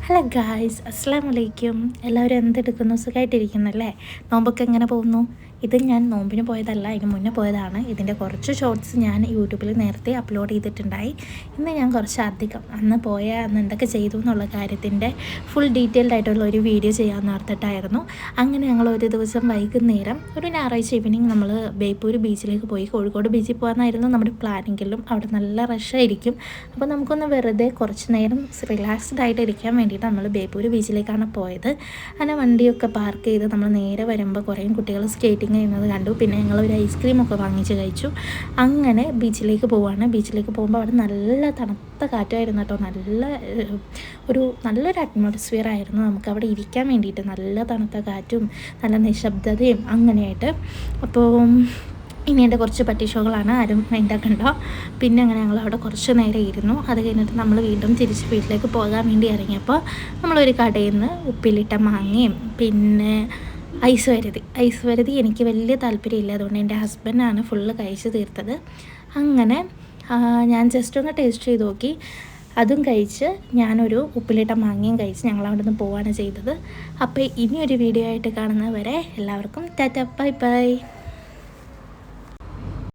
Hello guys, അസ്സലാമു അലൈക്കും. എല്ലാവരും എന്തെടുക്കുന്നു? സുഖമായിട്ടിരിക്കുന്നല്ലേ? നോമ്പൊക്കെ എങ്ങനെ പോകുന്നു? ഇത് ഞാൻ നോമ്പിന് പോയതല്ല, ഇതിന് മുന്നേ പോയതാണ്. ഇതിൻ്റെ കുറച്ച് ഷോർട്സ് ഞാൻ യൂട്യൂബിൽ നേരത്തെ അപ്ലോഡ് ചെയ്തിട്ടുണ്ടായി. ഇന്ന് ഞാൻ കുറച്ച് അധികം അന്ന് എന്തൊക്കെ ചെയ്തു എന്നുള്ള കാര്യത്തിൻ്റെ ഫുൾ ഡീറ്റെയിൽഡ് ആയിട്ടുള്ള ഒരു വീഡിയോ ചെയ്യാമെന്ന് ഓർത്തിട്ടായിരുന്നു. അങ്ങനെ ഞങ്ങൾ ഒരു ദിവസം വൈകുന്നേരം ഒരു ഞായറാഴ്ച ഈവനിങ് നമ്മൾ ബേപ്പൂർ ബീച്ചിലേക്ക് പോയി. കോഴിക്കോട് ബീച്ചിൽ പോകാനായിരുന്നു നമ്മുടെ പ്ലാനെങ്കിലും അവിടെ നല്ല റഷായിരിക്കും. അപ്പോൾ നമുക്കൊന്ന് വെറുതെ കുറച്ച് നേരം റിലാക്സ്ഡ് ആയിട്ട് ഇരിക്കാൻ വേണ്ടിയിട്ട് നമ്മൾ ബേപ്പൂർ ബീച്ചിലേക്കാണ് പോയത്. അങ്ങനെ വണ്ടിയൊക്കെ പാർക്ക് ചെയ്ത് നമ്മൾ നേരെ വരുമ്പോൾ കുറേ കുട്ടികൾ സ്കേറ്റിംഗ് ചെയ്യുന്നത് കണ്ടു. പിന്നെ ഞങ്ങളൊരു ഐസ്ക്രീമൊക്കെ വാങ്ങിച്ച് കഴിച്ചു. അങ്ങനെ ബീച്ചിലേക്ക് പോവുകയാണ്. ബീച്ചിലേക്ക് പോകുമ്പോൾ അവിടെ നല്ല തണുത്ത കാറ്റായിരുന്നു കേട്ടോ. നല്ലൊരു അറ്റ്മോസ്ഫിയർ ആയിരുന്നു. നമുക്ക് അവിടെ ഇരിക്കാൻ വേണ്ടിയിട്ട് നല്ല തണുത്ത കാറ്റും നല്ല നിശബ്ദതയും അങ്ങനെയായിട്ട്. അപ്പോൾ ഇനി എൻ്റെ കുറച്ച് പട്ടിഷോകളാണ്, ആരും മൈൻഡാക്കണ്ടോ. പിന്നെ അങ്ങനെ ഞങ്ങൾ അവിടെ കുറച്ച് നേരം ഇരുന്നു. അത് കഴിഞ്ഞിട്ട് നമ്മൾ വീണ്ടും തിരിച്ച് വീട്ടിലേക്ക് പോകാൻ വേണ്ടി ഇറങ്ങിയപ്പോൾ നമ്മളൊരു കടയിൽ നിന്ന് ഉപ്പിലിട്ട മാങ്ങയും പിന്നെ ഐസ് വരുതി എനിക്ക് വലിയ താല്പര്യമില്ല. അതുകൊണ്ട് എൻ്റെ ഹസ്ബൻഡാണ് ഫുള്ള് കഴിച്ച് തീർത്തത്. അങ്ങനെ ഞാൻ ജസ്റ്റ് ഒന്ന് ടേസ്റ്റ് ചെയ്ത് നോക്കി. അതും കഴിച്ച് ഞാനൊരു ഉപ്പിലിട്ട മാങ്ങയും കഴിച്ച് ഞങ്ങൾ അവിടെ നിന്ന് പോവുകയാണ് ചെയ്തത്. അപ്പോൾ ഇനിയൊരു വീഡിയോ ആയിട്ട് കാണുന്നത് വരെ എല്ലാവർക്കും ടാറ്റ, ബൈ ബൈ.